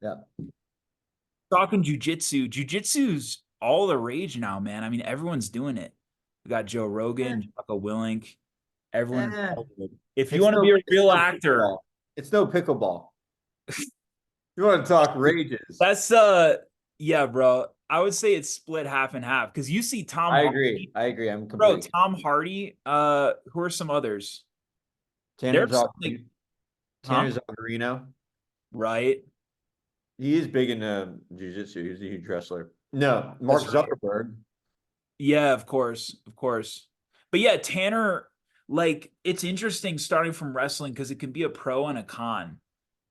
Yeah. Talking jujitsu. Jujitsu's all the rage now, man. I mean, everyone's doing it. We got Joe Eh, Rogan, Jocko Willink. Everyone's eh. if you want to be a It's real no actor, pickleball. It's no pickleball. You want to talk rages? that's yeah, bro. I would say it's split half and half because you see Tom I agree. Hardy, I agree. I'm bro. completely Tom Hardy. Who are some others? Tanner There's like, Zalgarino. huh? Tanner Zalgarino. Right. He is big into jiu-jitsu. He's a huge wrestler. No, Mark That's right. Zuckerberg. Yeah, of course, of course. But yeah, Tanner, like it's interesting starting from wrestling because it can be a pro and a con.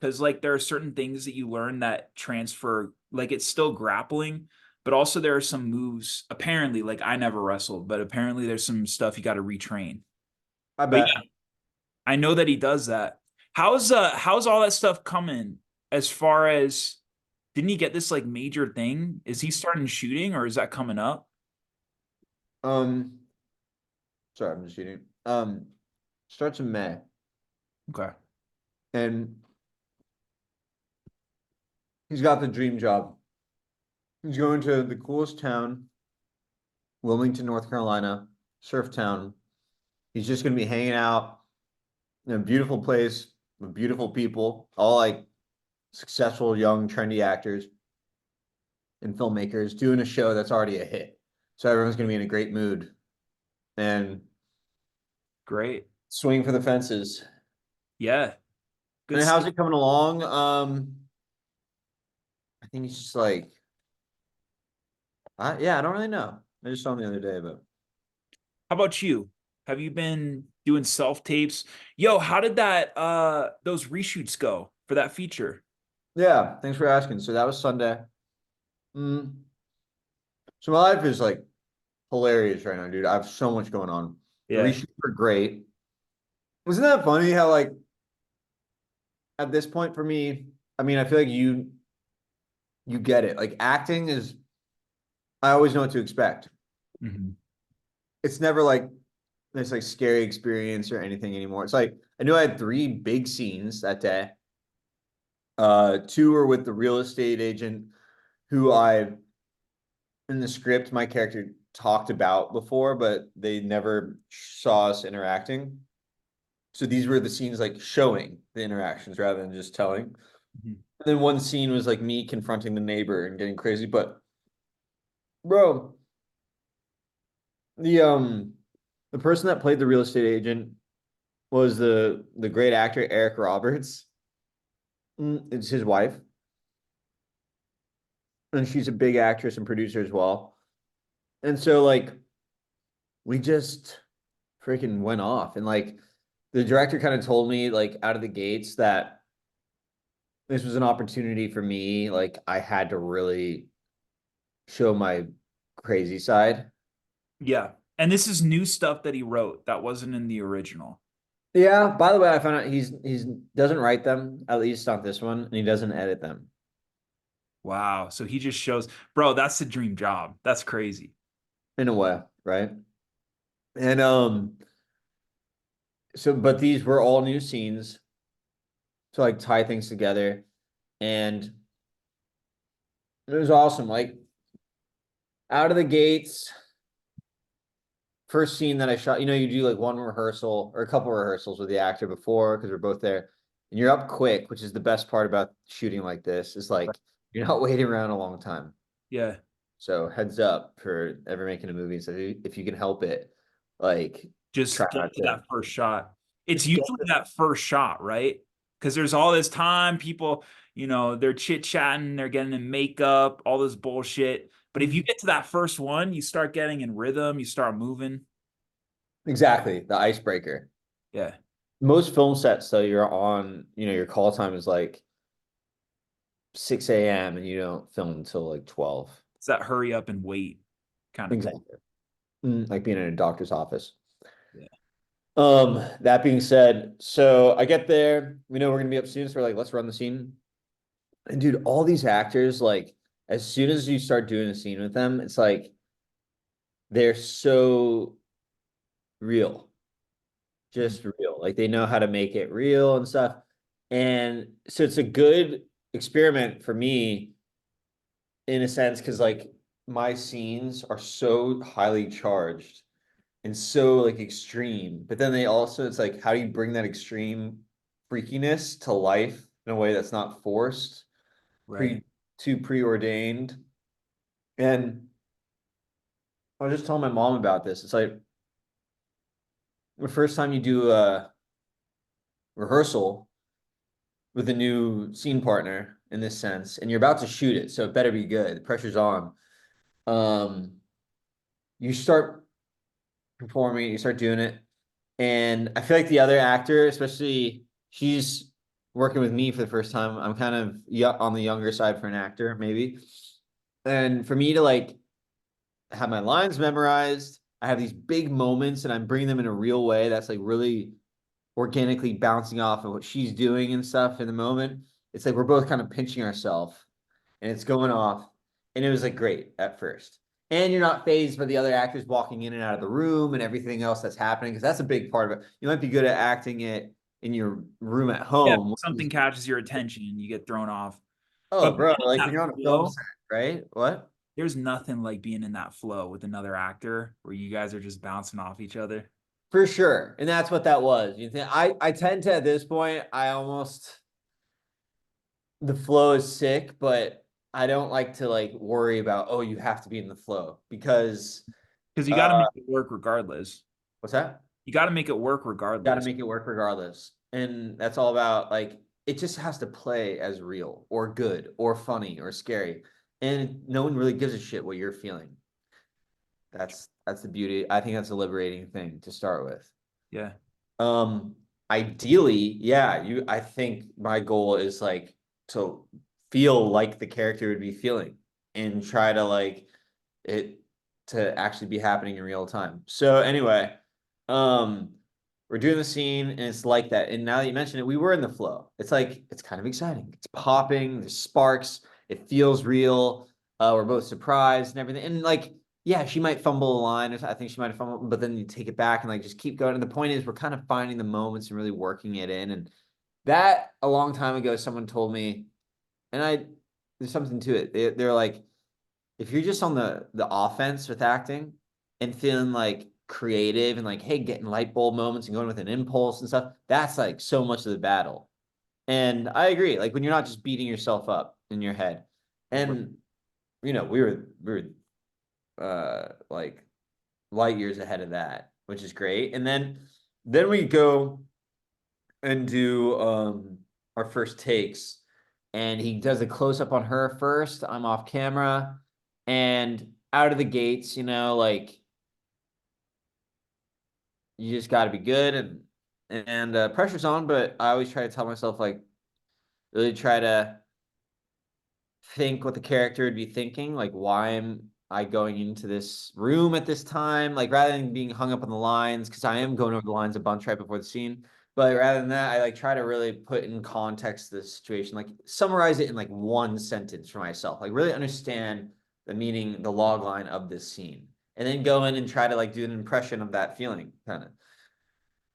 Because like there are certain things that you learn that transfer, like it's still grappling, but also there are some moves. Apparently, like I never wrestled, but apparently there's some stuff you got to retrain. I But yeah, bet. I know that he does that. How's all that stuff coming as far as didn't he get this like major thing? Is he starting shooting or is that coming up? Um, sorry, I'm just eating. Starts in May, Okay. and he's got the dream job. He's going to the coolest town, Wilmington, North Carolina, surf town. He's just going to be hanging out in a beautiful place with beautiful people, all like successful, young, trendy actors and filmmakers doing a show that's already a hit. So everyone's going to be in a great mood and Great. swing for the fences. Yeah. Good And how's stuff. it coming along? I think he's just like, yeah, I don't really know. I just saw him the other day, but How about you? Have you been doing self tapes? Yo, how did that those reshoots go for that feature? yeah, thanks for asking. So that was Sunday. Mm. So my life is like hilarious right now, dude. I have so much going on. The Yeah. reshoots were great. Wasn't that funny how like at this point for me, I mean, I feel like you get it. Like acting is I always know what to expect. Mhm. It's never like this like scary experience or anything anymore. It's like I knew I had three big scenes that day. Two were with the real estate agent who I in the script my character talked about before, but they never saw us interacting. So these were the scenes like showing the interactions rather than just telling. Mhm. And then one scene was like me confronting the neighbor and getting crazy. But bro, the um the person that played the real estate agent was the great actor Eric Roberts. It's his wife, and she's a big actress and producer as well. And so like we just freaking went off, and like the director kind of told me like out of the gates that this was an opportunity for me. Like I had to really show my crazy side. Yeah. And this is new stuff that he wrote that wasn't in the original. Yeah. By the way, I found out he's doesn't write them, at least not this one, and he doesn't edit them Wow. So he just shows, bro, that's the dream job. That's crazy. in a way, right? And so but these were all new scenes to like tie things together, and it was awesome. Like out of the gates, first scene that I shot, you do like one rehearsal or a couple rehearsals with the actor before because we're both there, and you're up quick, which is the best part about shooting like this. Is like you're not waiting around a long time. Yeah. So heads up for ever making a movie. So if you can help it, like try Just get not to to that first shot. It's just get usually it. that first shot, right? Because there's all this time, people, they're chit chatting, they're getting in makeup, all this bullshit. But if you get to that first one, you start getting in rhythm, you start moving. Exactly the icebreaker. Yeah. Most film sets, though, you're on, your call time is like 6 a.m. and you don't film until like 12. It's that hurry up and wait kind of thing. Exactly. Like being in a doctor's office. Yeah. That being said, so I get there, we know we're gonna be up soon, so we're like, let's run the scene. And dude, all these actors, like, as soon as you start doing a scene with them, it's like they're so real, Mhm. just real. Like they know how to make it real and stuff. And so it's a good experiment for me in a sense, because like my scenes are so highly charged and so like extreme, but then they also, it's like, how do you bring that extreme freakiness to life in a way that's not forced, Right. too preordained? And I was just telling my mom about this. It's like the first time you do a rehearsal with a new scene partner in this sense, and you're about to shoot it, so it better be good. The pressure's on. Um, you start performing, you start doing it, and I feel like the other actor, especially she's working with me for the first time. I'm kind of on the younger side for an actor, maybe. And for me to like have my lines memorized, I have these big moments, and I'm bringing them in a real way that's like really organically bouncing off of what she's doing and stuff in the moment. It's like we're both kind of pinching ourselves and it's going off. And it was like great at first. And you're not phased by the other actors walking in and out of the room and everything else that's happening, because that's a big part of it. You might be good at acting it in your room at Yeah, home. something catches your attention and you get thrown off. Oh, But being bro, in like when that you're on a film flow, set, right? What? there's nothing like being in that flow with another actor where you guys are just bouncing off each other. For sure. And that's what that was. You think I tend to at this point, I almost the flow is sick, but I don't like to like worry about, oh, you have to be in the flow because Because you got to uh make it work regardless. what's that? You got to make it work Got to regardless. make it work regardless. And that's all about like it just has to play as real or good or funny or scary. And no one really gives a shit what you're feeling. That's the beauty. I think that's a liberating thing to start with. Yeah. Um, Ideally, yeah, I think my goal is like to feel like the character would be feeling and try to like it to actually be happening in real time. So anyway, um, we're doing the scene and it's like that. And now that you mention it, we were in the flow. It's like it's kind of exciting. It's popping, there's sparks, it feels real. We're both surprised and everything. And like yeah, she might fumble a line. I think she might have fumbled, but then you take it back and like just keep going. And the point is, we're kind of finding the moments and really working it in. And that a long time ago, someone told me, and there's something to it. They're like, if you're just on the offense with acting and feeling like creative and like, hey, getting light bulb moments and going with an impulse and stuff, that's like so much of the battle. And I agree. Like when you're not just beating yourself up in your head, and we were like light years ahead of that, which is great. And then we go and do our first takes, and he does a close up on her first. I'm off camera, and out of the gates, like you just got to be good and pressure's on. But I always try to tell myself like really try to think what the character would be thinking, like why am I going into this room at this time? Like rather than being hung up on the lines, because I am going over the lines a bunch right before the scene. But rather than that, I like try to really put in context the situation, like summarize it in like one sentence for myself, like really understand the meaning, the log line of this scene, and then go in and try to like do an impression of that feeling, kind of.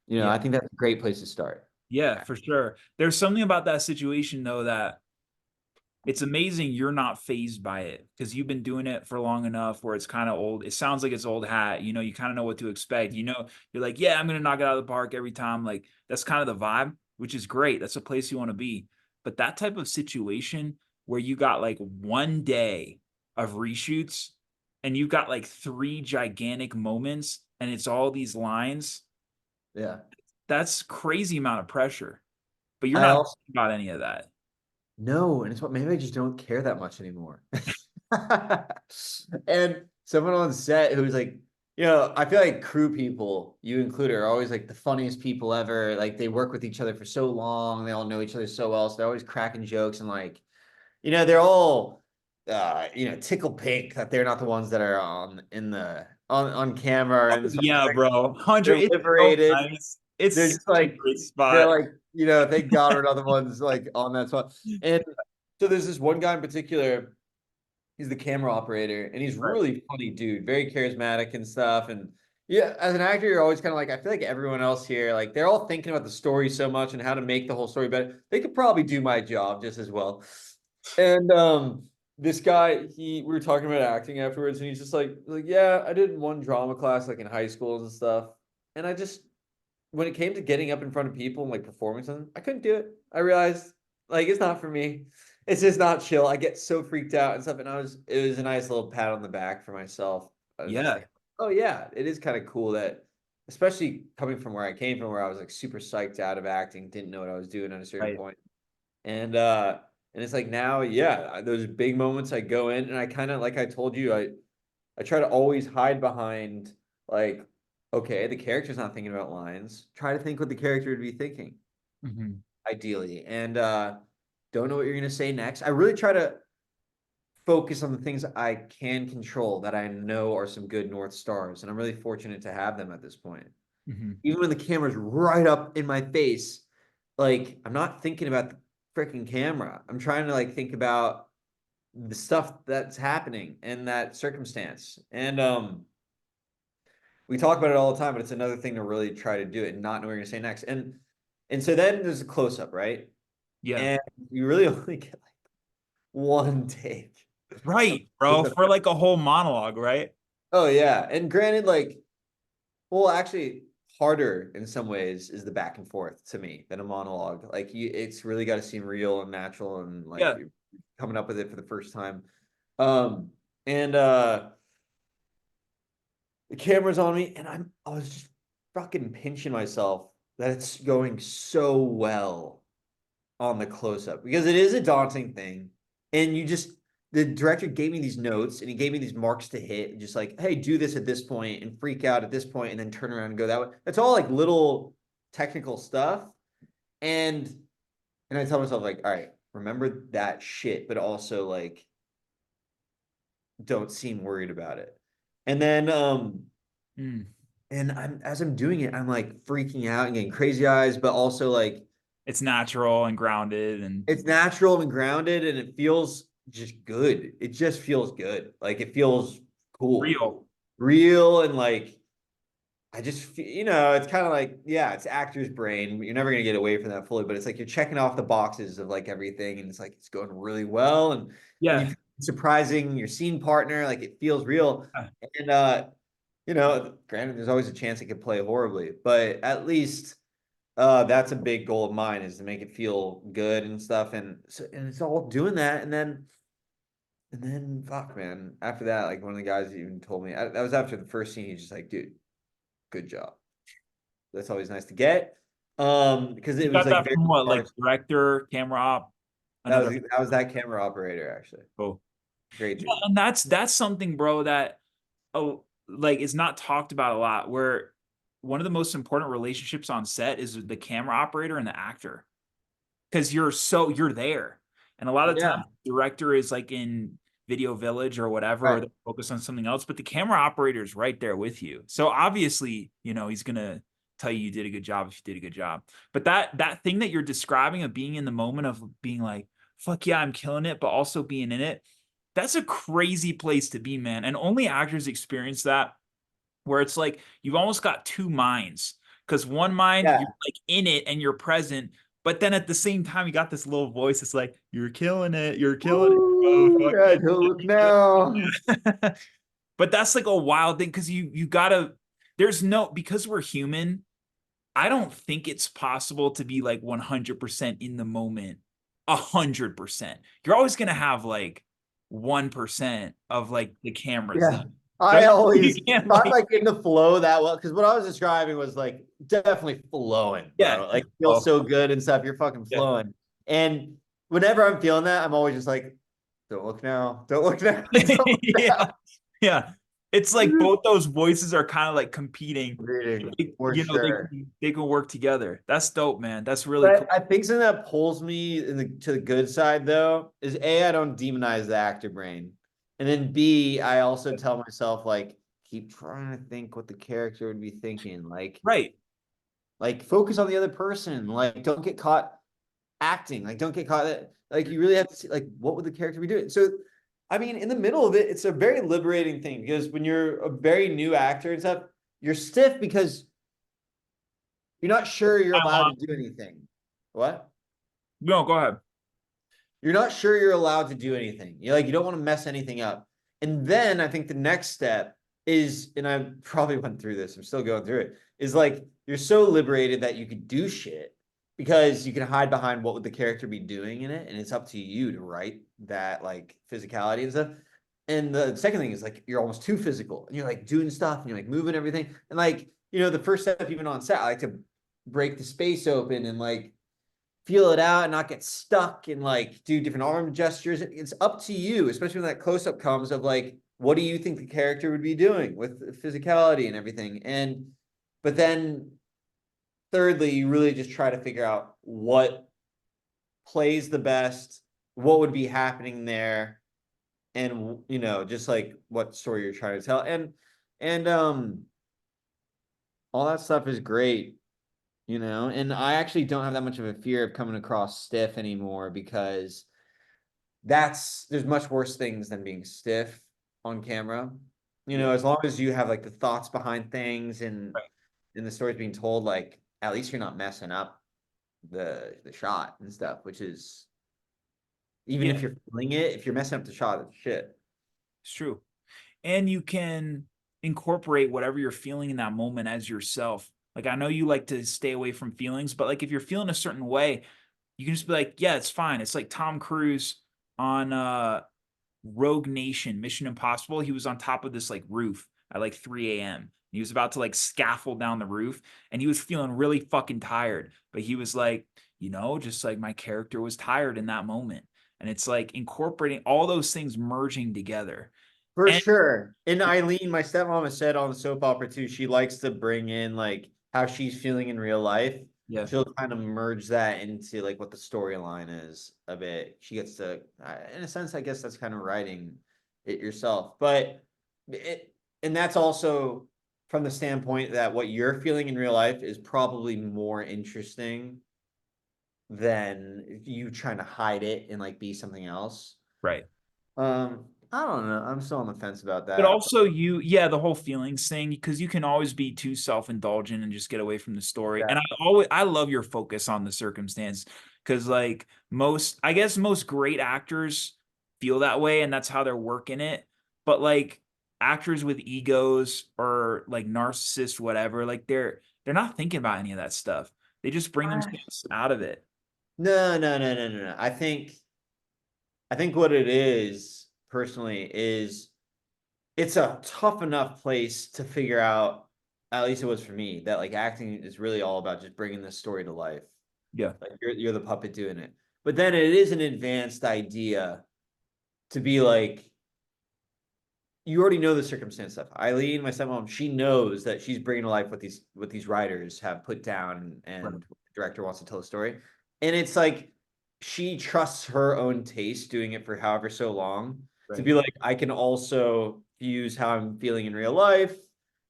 Yeah. I think that's a great place to start. Yeah, for sure. There's something about that situation though that it's amazing you're not phased by it because you've been doing it for long enough where it's kind of old. It sounds like it's old hat. You kind of know what to expect. You're like, yeah, I'm gonna knock it out of the park every time. Like that's kind of the vibe, which is great. That's a place you want to be. But that type of situation where you got like 1 day of reshoots and you've got like 3 gigantic moments and it's all these lines, Yeah. that's crazy amount of pressure. But you're I not also thinking about any of that. No, and it's what maybe I just don't care that much anymore. And someone on set who's like, I feel like crew people, you included, are always like the funniest people ever. Like they work with each other for so long, they all know each other so well, so they're always cracking jokes and like, they're all tickle pink that they're not the ones that are on camera and stuff. Yeah, bro. They're 100, it's so liberated. nice. It's They're just such a like great they're spot. like thank God we're not the ones like on that spot. And so there's this one guy in particular. He's the camera operator, and he's Right. really funny dude, very charismatic and stuff. And Yeah, as an actor, you're always kind of like, I feel like everyone else here, like they're all thinking about the story so much and how to make the whole story better. They could probably do my job just as well. And this guy, we were talking about acting afterwards, and he's just like, yeah, I did one drama class like in high school and stuff. And I just when it came to getting up in front of people and like performing something, I couldn't do it. I realized like it's not for me. It's just not chill. I get so freaked out and stuff. And it was a nice little pat on the back for myself. I was just Yeah, like, oh yeah, it is kind of cool that, especially coming from where I came from, where I was like super psyched out of acting, didn't know what I was doing at a certain right. point. And it's like now, yeah, those big moments I go in and I kind of like I told you, I try to always hide behind like, okay, the character's not thinking about lines. Try to think what the character would be thinking, Mhm. ideally. And don't know what you're gonna say next. I really try to focus on the things I can control that I know are some good North Stars. And I'm really fortunate to have them at this point. Mhm. Even when the camera's right up in my face, like I'm not thinking about the freaking camera. I'm trying to like think about the stuff that's happening in that circumstance. And we talk about it all the time, but it's another thing to really try to do it and not know what you're gonna say next. And so then there's a close up, right? Yeah. And you really only get like one take. Right, bro. For like a whole monologue, right? Oh yeah. And granted, like, well, actually harder in some ways is the back and forth to me than a monologue. Like it's really got to seem real and natural and like Yeah. you're coming up with it for the first time. Um and the camera's on me and I was just fucking pinching myself that it's going so well on the close up because it is a daunting thing. And the director gave me these notes and he gave me these marks to hit, just like, hey, do this at this point and freak out at this point and then turn around and go that way. That's all like little technical stuff. And and I tell myself, like, all right, remember that shit, but also like don't seem worried about it. And then Mm. and I'm as I'm doing it, I'm like freaking out and getting crazy eyes, but also like It's natural and grounded and it's natural and grounded and it feels just good. It just feels good. Like it feels cool, real. real, and like I just it's kind of like, yeah, it's actor's brain. You're never gonna get away from that fully, but it's like you're checking off the boxes of like everything, and it's like it's going really well, and you Yeah. feel surprising your scene partner, like it feels real. And granted, there's always a chance it could play horribly, but at least that's a big goal of mine is to make it feel good and stuff. And so, and it's all doing that. And then fuck, man. After that, like one of the guys even told me that was after the first scene. He's just like, dude, good job. That's always nice to get. Because You it was got like that very from what, like harsh. director, camera op, That was another. that was that camera operator actually. Oh, Great yeah, dude. and that's something, bro, that like is not talked about a lot. Where one of the most important relationships on set is the camera operator and the actor, because you're there, and a lot of Yeah. times the director is like in Video Village or whatever, or Right. they focus on something else, but the camera operator is right there with you. So obviously, he's gonna tell you did a good job if you did a good job. But that thing that you're describing of being in the moment of being like, fuck yeah, I'm killing it, but also being in it, that's a crazy place to be, man. And only actors experience that, where it's like you've almost got two minds. Because one mind, Yeah. you're like in it and you're present, but then at the same time, you got this little voice. It's like, you're killing it, bro. Woo! Fuck Yeah, yeah. don't look now. But that's like a wild thing because you gotta, there's no, because we're human, I don't think it's possible to be like 100% in the moment, 100%. You're always gonna have like 1% of like the cameras Yeah. in. So I you always can't not like, like in the flow that well because what I was describing was like definitely flowing, yeah, bro. Like feels oh, so good and stuff. You're fucking yeah. flowing. And whenever I'm feeling that, I'm always just like, don't look now. Don't look now. Don't look Yeah, now. yeah. It's like both those voices are kind of like competing. Reading They- for You know, they sure. can, they can work together. That's dope, man. That's really cool. But I think something that pulls me to the good side though is A, I don't demonize the actor brain. And then B, I also tell myself like keep trying to think what the character would be thinking. Right. Like focus on the other person. Like don't get caught acting. Like don't get caught like you really have to see like what would the character be doing. So I mean in the middle of it, it's a very liberating thing because when you're a very new actor and stuff, you're stiff because you're not sure you're I allowed want- to do anything. What? No, go ahead. You're not sure you're allowed to do anything. You're like, you don't want to mess anything up. And then I think the next step is, and I probably went through this, I'm still going through it, is like you're so liberated that you could do shit because you can hide behind what would the character be doing in it, and it's up to you to write that like physicality and stuff. And the second thing is like you're almost too physical and you're like doing stuff and you're like moving everything. And like, the first step even on set, I like to break the space open and like feel it out and not get stuck and like do different arm gestures. It's up to you, especially when that close up comes of like, what do you think the character would be doing with physicality and everything? And, but then thirdly, you really just try to figure out what plays the best, what would be happening there, and, just like what story you're trying to tell. And all that stuff is great. And I actually don't have that much of a fear of coming across stiff anymore because there's much worse things than being stiff on camera. As long as you have like the thoughts behind things and Right. the story's being told, like at least you're not messing up the shot and stuff, which is even Yeah, if you're feeling it, if you're messing up the shot, it's shit. it's true. And you can incorporate whatever you're feeling in that moment as yourself. Like I know you like to stay away from feelings, but like if you're feeling a certain way, you can just be like, yeah, it's fine. It's like Tom Cruise on Rogue Nation, Mission Impossible. He was on top of this like roof at like 3 a.m. He was about to like scaffold down the roof and he was feeling really fucking tired. But he was like, just like my character was tired in that moment. And it's like incorporating all those things merging together. For And sure. And Eileen, my stepmom, has said on the soap opera too, she likes to bring in like how she's feeling in real life. yeah, She'll kind of merge that into like what the storyline is a bit. She gets to, in a sense, I guess that's kind of writing it yourself. But and that's also from the standpoint that what you're feeling in real life is probably more interesting than you trying to hide it and like be something else. right. I don't know. I'm still on the fence about But that. also yeah, the whole feelings thing, because you can always be too self-indulgent and just get away from the story. And I love your focus on the circumstance because like I guess most great actors feel that way and that's how they're working it. But like actors with egos or like narcissists, whatever, like they're not thinking about any of that stuff. They just bring themselves out of it. No, no, no, no, no, no. I think what it is personally is it's a tough enough place to figure out, at least it was for me, that like acting is really all about just bringing the story to life. Yeah. Like you're the puppet doing it. But then it is an advanced idea to be like, you already know the circumstance stuff. Eileen, my stepmom, she knows that she's bringing to life what these writers have put down and Right. the director wants to tell a story. And it's like she trusts her own taste doing it for however so long to Right. be like, I can also use how I'm feeling in real life,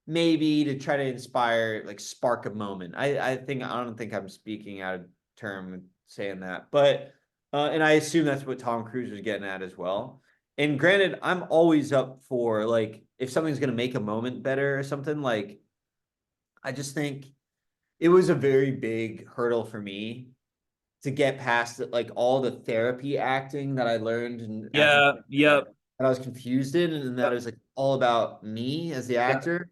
maybe to try to inspire, like spark a moment. I don't think I'm speaking out of term saying that, but and I assume that's what Tom Cruise was getting at as well. And granted, I'm always up for like if something's gonna make a moment better or something, like I just think it was a very big hurdle for me to get past like all the therapy acting that I learned and acting Yeah. Yep. that I was confused in, and that Yep. is like all about me as the Yep. actor.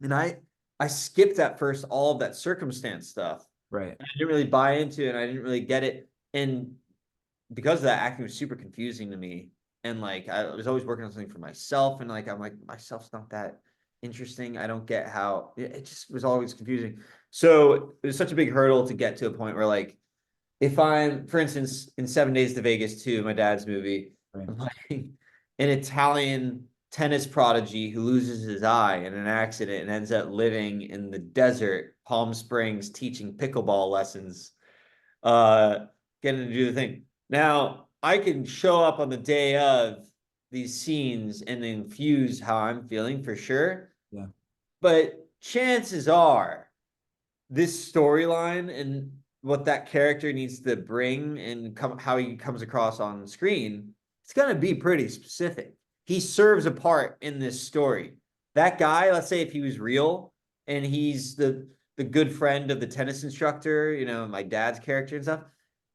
And I skipped at first all of that circumstance stuff. Right. I didn't really buy into it, and I didn't really get it. And because of that, acting was super confusing to me. And like I was always working on something for myself, and like I'm like myself's not that interesting. I don't get how it just was always confusing. So it was such a big hurdle to get to a point where like if I'm, for instance, in 7 Days to Vegas 2, my dad's movie, Right. I'm playing an Italian tennis prodigy who loses his eye in an accident and ends up living in the desert, Palm Springs, teaching pickleball lessons, uh, getting to do the thing. Now, I can show up on the day of these scenes and infuse how I'm feeling for sure. Yeah. But chances are this storyline and what that character needs to bring and how he comes across on screen, it's going to be pretty specific. He serves a part in this story. That guy, let's say if he was real, and he's the good friend of the tennis instructor, you know, my dad's character and stuff,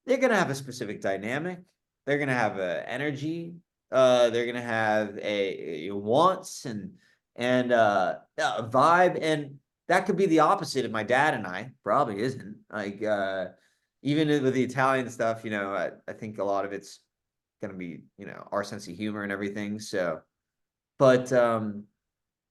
they're gonna have a specific dynamic. They're gonna have a energy. They're gonna have a wants and a vibe, and that could be the opposite of my dad and I. Probably isn't. Like even with the Italian stuff, you know, I think a lot of it's gonna be, you know, our sense of humor and everything. So, but and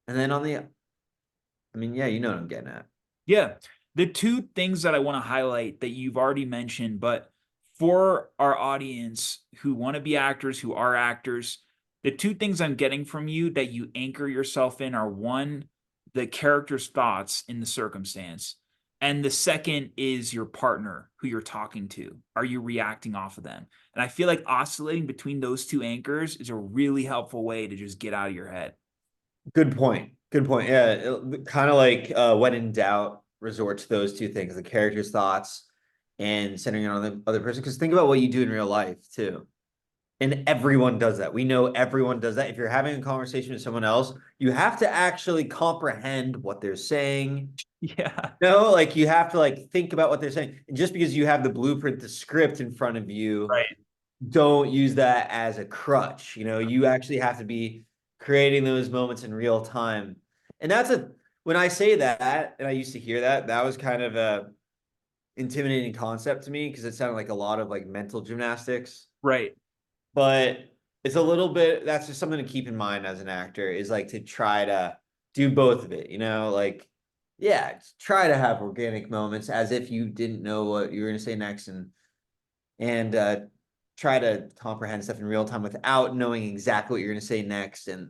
then on the, I mean, yeah, you know what I'm getting at. Yeah. The two things that I want to highlight that you've already mentioned, but for our audience who want to be actors, who are actors, the two things I'm getting from you that you anchor yourself in are one, the character's thoughts in the circumstance. And the second is your partner who you're talking to. Are you reacting off of them? And I feel like oscillating between those two anchors is a really helpful way to just get out of your head. Good point. Good point. Yeah, kind of like when in doubt, resort to those two things: the character's thoughts and centering it on the other person. Because think about what you do in real life too. And everyone does that. We know everyone does that. If you're having a conversation with someone else, you have to actually comprehend what they're saying. Yeah. No, like you have to like think about what they're saying. And just because you have the blueprint, the script in front of you, Right. don't use that as a crutch. You know, you actually have to be creating those moments in real time. And that's a, when I say that, and I used to hear that, that was kind of a intimidating concept to me because it sounded like a lot of like mental gymnastics. Right. But it's a little bit, that's just something to keep in mind as an actor, is like to try to do both of it, you know, like, yeah, try to have organic moments as if you didn't know what you were going to say next, and try to comprehend stuff in real time without knowing exactly what you're going to say next. And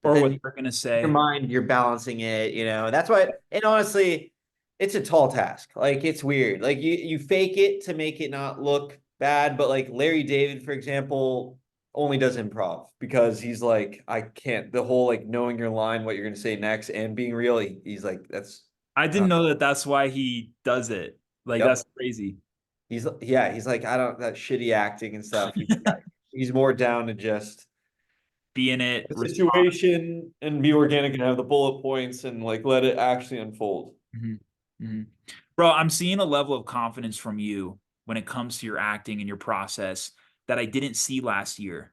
but Or then what in they're going to your say. mind, you're balancing it, you know. That's why, and honestly, it's a tall task. Like it's weird. Like you fake it to make it not look bad, but like Larry David, for example, only does improv because he's like, I can't, the whole like knowing your line, what you're going to say next, and being real, he's like, that's I not, didn't know that that's why he does it. Like yep. that's crazy. He's yeah, he's like, I don't, that shitty acting and stuff. He's more down to just Be in it, the respond. situation and be organic and have the bullet points and like let it actually unfold. Mhm. Mhm. Bro, I'm seeing a level of confidence from you when it comes to your acting and your process that I didn't see last year.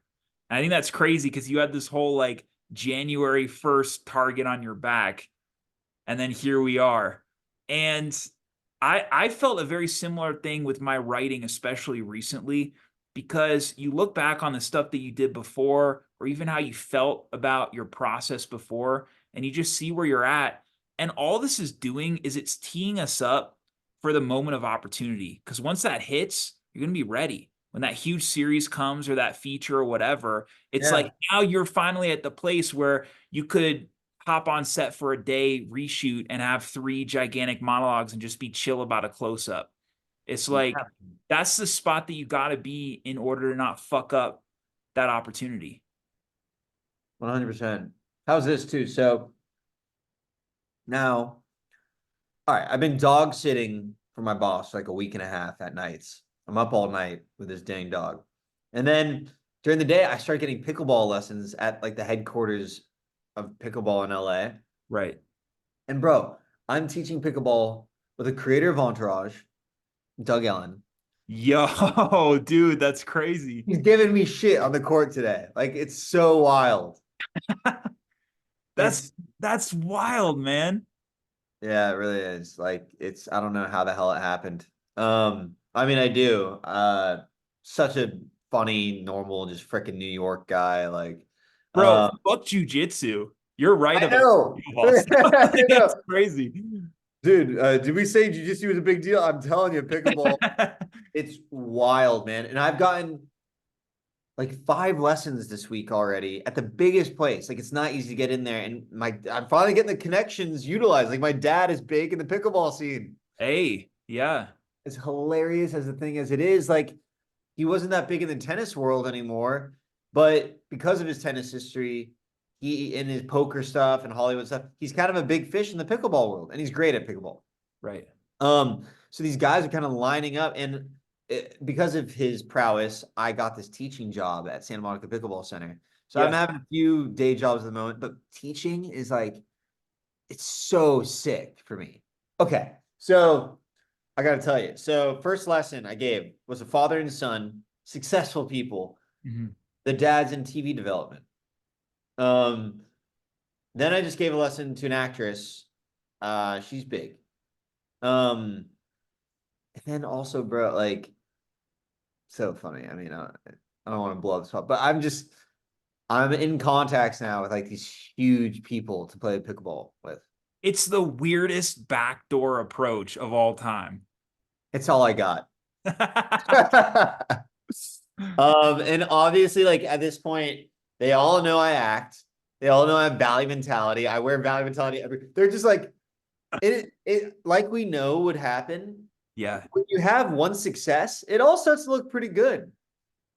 And I think that's crazy because you had this whole like January 1st target on your back, and then here we are. And I felt a very similar thing with my writing, especially recently, because you look back on the stuff that you did before, or even how you felt about your process before, and you just see where you're at. And all this is doing is it's teeing us up for the moment of opportunity. Because once that hits, you're going to be ready. When that huge series comes or that feature or whatever, it's Yeah, like now you're finally at the place where you could hop on set for a day, reshoot, and have three gigantic monologues and just be chill about a close up. It's like yeah, that's the spot that you got to be in order to not fuck up that opportunity. 100%. How's this too? So now, all right, I've been dog sitting for my boss for like a week and a half at nights. I'm up all night with this dang dog. And then during the day, I started getting pickleball lessons at like the headquarters of pickleball in LA. Right. And bro, I'm teaching pickleball with the creator of Entourage, Doug Ellen. Yo, dude, that's crazy. He's giving me shit on the court today. Like it's so wild. That's It's that's wild, man. yeah, it really is. Like it's I don't know how the hell it happened. I mean I do. Such a funny, normal, just freaking New York guy. Like Bro, um fuck jujitsu. You're right I about know. pickleball stuff. I It's know. crazy. Dude, did we say jiu-jitsu was a big deal? I'm telling you, pickleball, it's wild, man. And I've gotten like 5 lessons this week already at the biggest place. Like it's not easy to get in there. And I'm finally getting the connections utilized. Like my dad is big in the pickleball scene. Hey, yeah. As hilarious as the thing as it is, like he wasn't that big in the tennis world anymore, but because of his tennis history, he in his poker stuff and Hollywood stuff, he's kind of a big fish in the pickleball world, and he's great at pickleball. Right. So these guys are kind of lining up, and because of his prowess, I got this teaching job at Santa Monica Pickleball Center. So I'm Yeah. having a few day jobs at the moment, but teaching is like it's so sick for me. Okay, so I gotta tell you. So first lesson I gave was a father and son, successful people. Mhm. The dad's in TV development. Um, then I just gave a lesson to an actress. She's big. And then also, bro, like so funny. I mean, I don't want to blow this up, but I'm in contacts now with like these huge people to play pickleball with. It's the weirdest backdoor approach of all time. It's all I got. And obviously, like at this point, they all know I act. They all know I have Valley mentality. I wear Valley mentality they're just like it like we know would happen. Yeah. When you have one success, it all starts to look pretty good.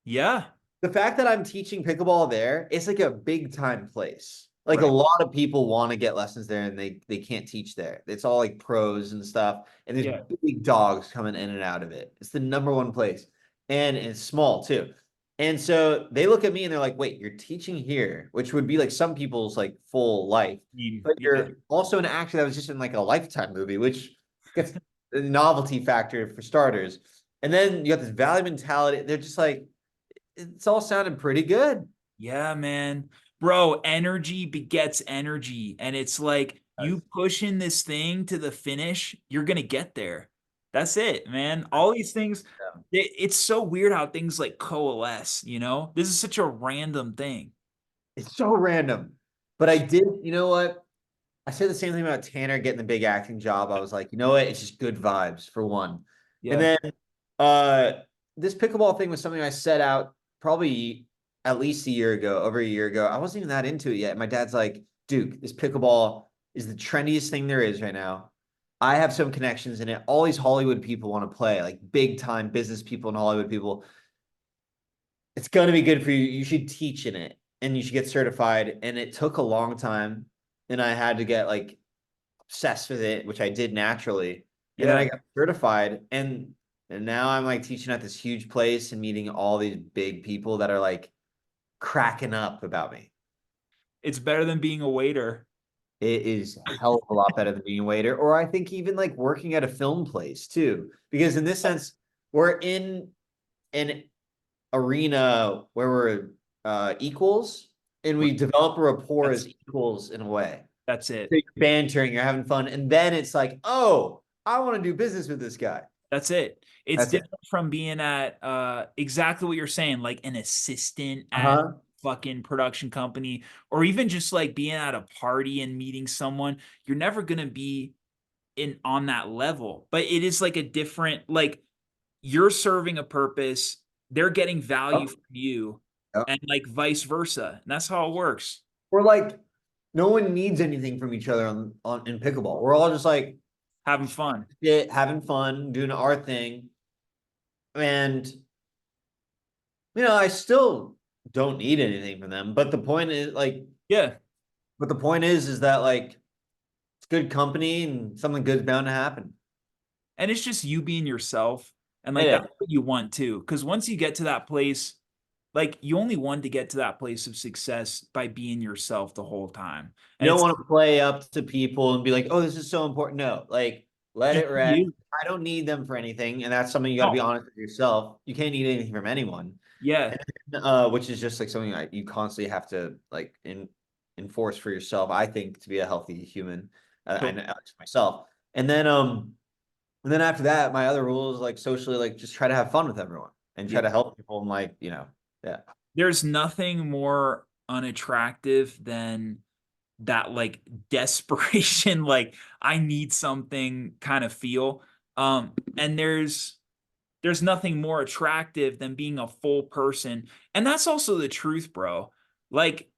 Yeah. The fact that I'm teaching pickleball there, it's like a big time place. Like a Right. lot of people want to get lessons there and they can't teach there. It's all like pros and stuff. And there's Yeah. big dogs coming in and out of it. It's the number one place. And it's small too. And so they look at me and they're like, wait, you're teaching here, which would be like some people's like full life. But Yeah. you're also an actor that was just in like a Lifetime movie, which gets the novelty factor for starters. And then you got this value mentality. They're just like, it's all sounding pretty good. Yeah, man. Bro, energy begets energy. And it's like you pushing this thing to the finish, you're going to get there. That's it, man. All these things, it's so weird how things like coalesce, you know? This is such a random thing. It's so random. But I did, you know what? I said the same thing about Tanner getting the big acting job. I was like, you know what? It's just good vibes for one. And Yeah. then uh this pickleball thing was something I set out probably at least a year ago, over a year ago. I wasn't even that into it yet. My dad's like, Duke, this pickleball is the trendiest thing there is right now. I have some connections in it. All these Hollywood people want to play, like big time business people and Hollywood people. It's going to be good for you. You should teach in it and you should get certified. And it took a long time. And I had to get like obsessed with it, which I did naturally. And then I Yeah. got certified. And now I'm like teaching at this huge place and meeting all these big people that are like cracking up about me. It's better than being a waiter. It is a hell of a lot better than being a waiter, or I think even like working at a film place too. Because in this sense, we're in an arena where we're equals and we develop a rapport That's as equals in a way. that's So it. you're bantering, you're having fun, and then it's like, oh, I want to do business with this guy. That's it. It's That's it. different from being at exactly what you're saying, like an assistant at Uh-huh. fucking production company, or even just like being at a party and meeting someone. You're never gonna be in on that level. But it is like a different, like you're serving a purpose, they're getting value Yep. from you, Yep. and like vice versa. And that's how it works. We're like, no one needs anything from each other on in pickleball. We're all just like Having fun. having fun, doing our thing. And I still don't need anything from them. But the point is like, Yeah. but the point is that like it's good company and something good's bound to happen. And it's just you being yourself. And It like that's is. what you want too. Because once you get to that place, like you only want to get to that place of success by being yourself the whole time. You And don't it's want to play up to people and be like, oh, this is so important. No, like let just it rest. you. I don't need them for anything. And that's something you got to be No. honest with yourself. You can't need anything from anyone. Yeah. And, which is just like something like you constantly have to like enforce for yourself, I think, to be a healthy human. I know myself. And then after that, my other rule is like socially, like just try to have fun with everyone and try Yeah. to help people and like, yeah. There's nothing more unattractive than that like desperation, like I need something kind of feel. And there's nothing more attractive than being a full person. And that's also the truth, bro. Like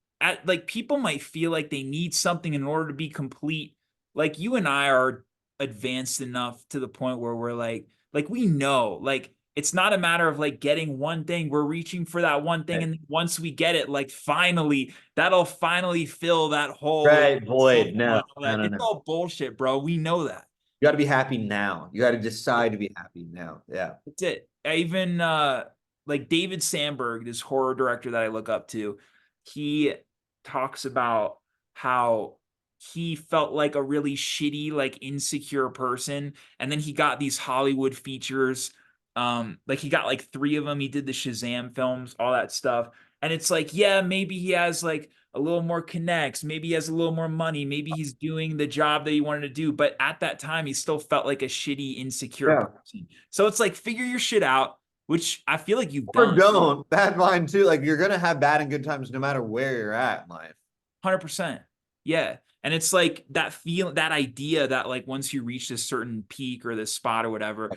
like people might feel like they need something in order to be complete. Like you and I are advanced enough to the point where we're like we know, like it's not a matter of like getting one thing. We're reaching for that one thing. Right, And once we get it, like finally, that'll finally fill that hole. right, void. No, no, no, It's no. all bullshit, bro. We know that. You got to be happy now. You got to decide to be happy now. Yeah. That's it. I even like David Sandberg, this horror director that I look up to, he talks about how he felt like a really shitty, like insecure person. And then he got these Hollywood features. Like he got like 3 of them. He did the Shazam films, all that stuff. And it's like, yeah, maybe he has like a little more connects, maybe he has a little more money, maybe he's doing the job that he wanted to do. But at that time, he still felt like a shitty, insecure Yeah. person. So it's like figure your shit out, which I feel like you've Or done. don't. Bad mind too. Like you're gonna have bad and good times no matter where you're at in life. 100%. Yeah. And it's like that feel, that idea that like once you reach this certain peak or this spot or whatever,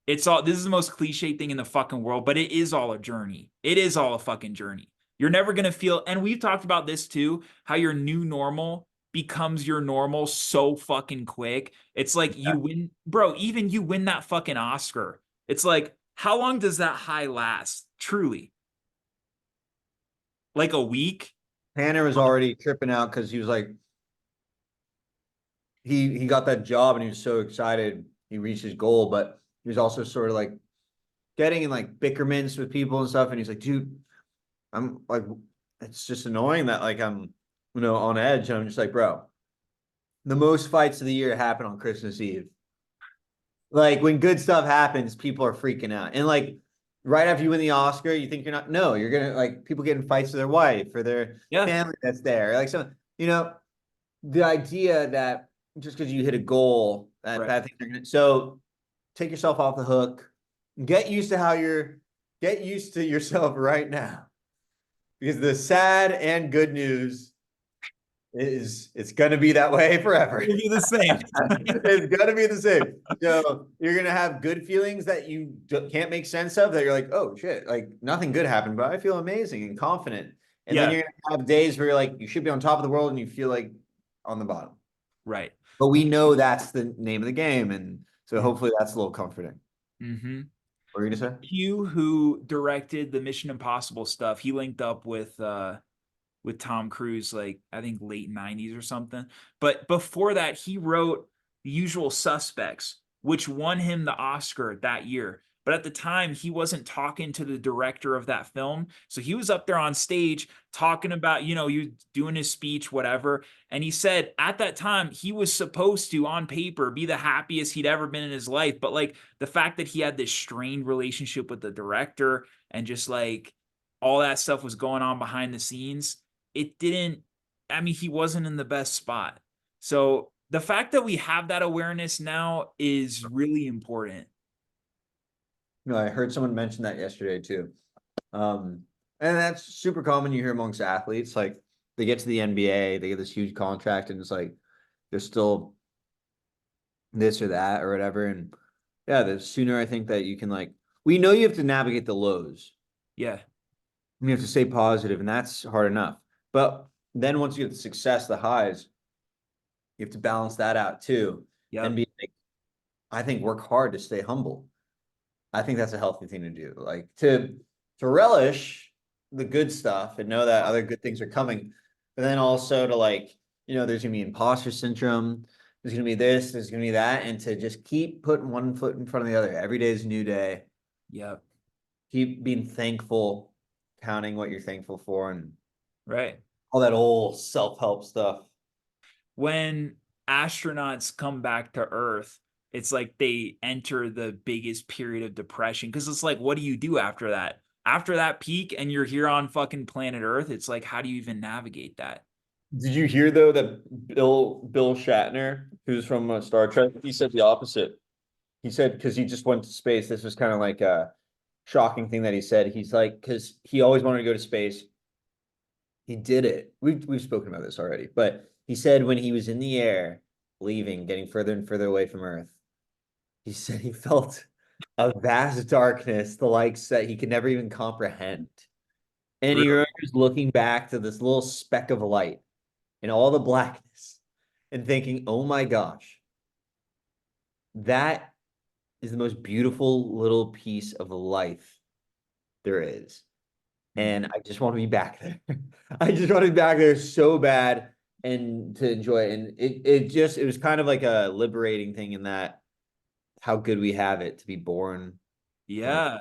it's all, this is the most cliche thing in the fucking world, but it is all a journey. It is all a fucking journey. You're never going to feel, and we've talked about this too, how your new normal becomes your normal so fucking quick. It's like you win, bro, even you win that fucking Oscar. It's like, how long does that high last? Truly. Like a week? Tanner was already tripping out because he was like, he got that job and he was so excited he reached his goal, but he was also sort of like getting in like bickerments with people and stuff. And he's like, dude, I'm like, it's just annoying that like I'm, on edge. And I'm just like, bro, the most fights of the year happen on Christmas Eve. Like when good stuff happens, people are freaking out. And like right after you win the Oscar, you think you're not, no, you're gonna like people getting fights with their wife or their Yeah. family that's there. Like so, the idea that just because you hit a goal, that Right. bad things are gonna so take yourself off the hook. Get used to get used to yourself right now. Because the sad and good news is it's gonna be that way forever. It'll be the same. It's gonna be the same. So you're gonna have good feelings that you can't make sense of that you're like, oh shit, like nothing good happened, but I feel amazing and confident. And then Yeah. you're gonna have days where you're like, you should be on top of the world and you feel like on the bottom. Right. But we know that's the name of the game. And so hopefully that's a little comforting. Mm-hmm. What are you gonna say? Hugh, who directed the Mission Impossible stuff, he linked up with Tom Cruise, like I think late 90s or something. But before that, he wrote The Usual Suspects, which won him the Oscar that year. But at the time, he wasn't talking to the director of that film. So he was up there on stage talking about, you doing his speech, whatever. And he said at that time, he was supposed to, on paper, be the happiest he'd ever been in his life. But like the fact that he had this strained relationship with the director and just like all that stuff was going on behind the scenes, it didn't, I mean, he wasn't in the best spot. So the fact that we have that awareness now is really important. I heard someone mention that yesterday too. And that's super common you hear amongst athletes. Like they get to the NBA, they get this huge contract, and it's like they're still this or that or whatever. And yeah, the sooner I think that you can like, we know you have to navigate the lows. Yeah. You have to stay positive, and that's hard enough. But then once you get the success, the highs, you have to balance that out too, and Yep. be like, I think work hard to stay humble. I think that's a healthy thing to do. Like to relish the good stuff and know that other good things are coming, but then also to like, there's gonna be imposter syndrome, there's gonna be this, there's gonna be that, and to just keep putting one foot in front of the other. Every day is a new day. Yep. Keep being thankful, counting what you're thankful for, and Right. all that old self-help stuff. When astronauts come back to Earth, it's like they enter the biggest period of depression because it's like, what do you do after that? After that peak and you're here on fucking planet Earth, it's like, how do you even navigate that? Did you hear though that Bill Shatner, who's from Star Trek, he said the opposite. He said because he just went to space. This was kind of like a shocking thing that he said. He's like, because he always wanted to go to space. He did it. We've spoken about this already, but he said when he was in the air, leaving, getting further and further away from Earth, he said he felt a vast darkness, the likes that he could never even comprehend. And he Really? remembers looking back to this little speck of light in all the blackness and thinking, oh my gosh, that is the most beautiful little piece of life there is. Mm. And I just want to be back there. I just want to be back there so bad and to enjoy it. And it was kind of like a liberating thing in that how good we have it to be born and Yeah.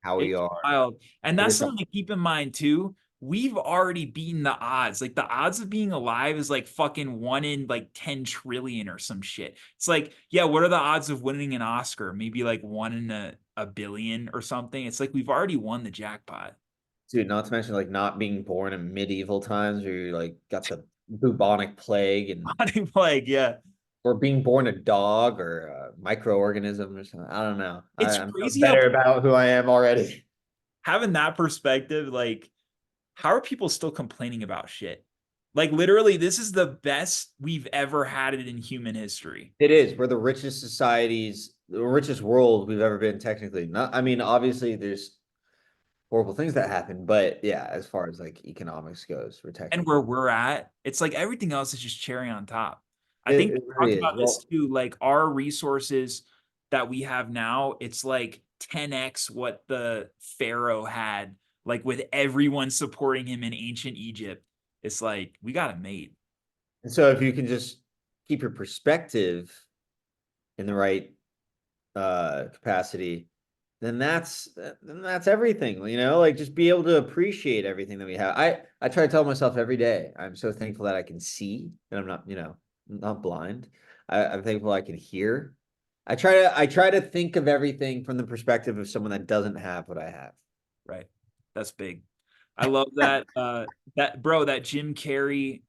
how we It's are. wild. And But that's it's something to keep in mind too. we've already beaten the odds. Like the odds of being alive is like fucking 1 in like 10 trillion or some shit. It's like, yeah, what are the odds of winning an Oscar? Maybe like 1 in a billion or something. It's like we've already won the jackpot. Dude, not to mention like not being born in medieval times where you like got the bubonic plague and Like, yeah. or being born a dog or a microorganism or something. I don't know. It's I'm crazy how better about who I am already. having that perspective, like, how are people still complaining about shit? Like, literally, this is the best we've ever had it in human history. It is. We're the richest societies, the richest world we've ever been technically. Not, I mean, obviously there's horrible things that happen, but yeah, as far as like economics goes, we're And where technically we're at, it's like everything else is just cherry on top. I it, think it we really talked is. about this Well, too. Like our resources that we have now, it's like 10x what the Pharaoh had, like with everyone supporting him in ancient Egypt. It's like we got it made. and so if you can just keep your perspective in the right capacity, then that's everything, you know, like just be able to appreciate everything that we have. I try to tell myself every day, I'm so thankful that I can see and I'm not, you know, not blind. I'm thankful I can hear. I try to think of everything from the perspective of someone that doesn't have what I have. Right. That's big. I love that that bro, that Jim Carrey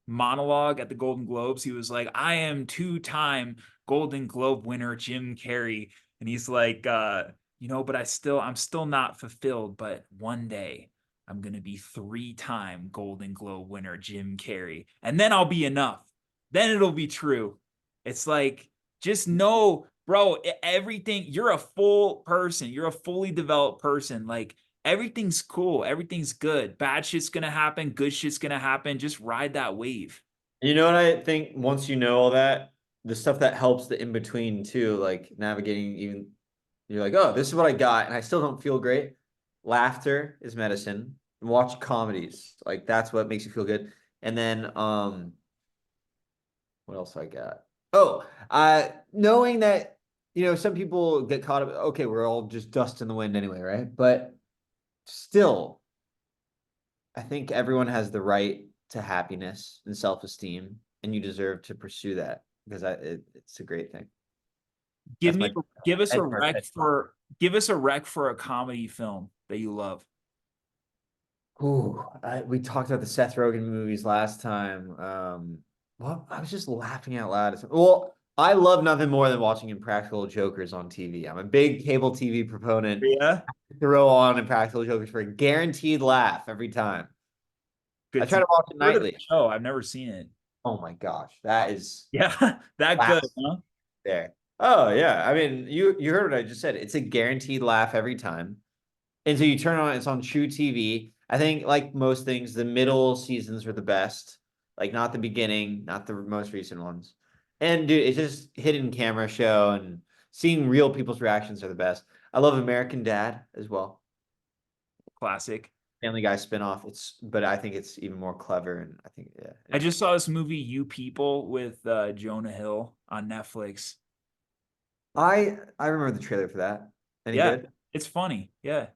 monologue at the Golden Globes. He was like, I am two-time Golden Globe winner Jim Carrey. And he's like, but I'm still not fulfilled, but one day I'm gonna be three-time Golden Globe winner Jim Carrey. And then I'll be enough. Then it'll be true. It's like, just know, bro, everything, you're a full person, you're a fully developed person. Like, everything's cool, everything's good. Bad shit's gonna happen, good shit's gonna happen. Just ride that wave. You know what I think once you know all that, the stuff that helps the in between too, like navigating even you're like, oh, this is what I got, and I still don't feel great. Laughter is medicine. Watch comedies. Like that's what makes you feel good. And then what else I got? Oh, knowing that, you know, some people get caught up, okay, we're all just dust in the wind anyway, right? But still, I think everyone has the right to happiness and self-esteem, and you deserve to pursue that because it's a great thing. Give That's me my give us a benchmark. rec for give us a rec for a comedy film that you love. Ooh, we talked about the Seth Rogen movies last time. Well, I was just laughing out loud. Well, I love nothing more than watching Impractical Jokers on TV. I'm a big cable TV proponent. Yeah. Throw on Impractical Jokers for a guaranteed laugh every time. I Good try to to watch it heard of the nightly. show. I've never seen it. Oh my gosh, that is Yeah, that good, laugh huh? there. Oh yeah, I mean, you heard what I just said. It's a guaranteed laugh every time. And so you turn on, it's on True TV. I think, like most things, the middle seasons are the best. Like, not the beginning, not the most recent ones. And dude, it's just hidden camera show and seeing real people's reactions are the best. I love American Dad as well. Classic. Family Guy spinoff. But I think it's even more clever. And I think, yeah, I anyway. just saw this movie, You People, with Jonah Hill on Netflix. I remember the trailer for that. Any Yeah, good? it's funny. Yeah,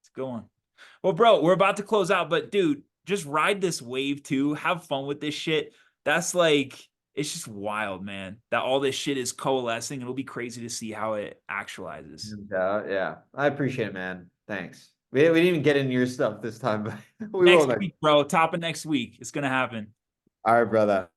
it's a good one. Well, bro, we're about to close out, but dude, just ride this wave too. Have fun with this shit. That's like, it's just wild, man. That all this shit is coalescing. It'll be crazy to see how it actualizes. Yeah. I appreciate it, man. Thanks. We didn't even get into your stuff this time, but we will Next next. week, bro. Top of next week. It's gonna happen. All right, brother.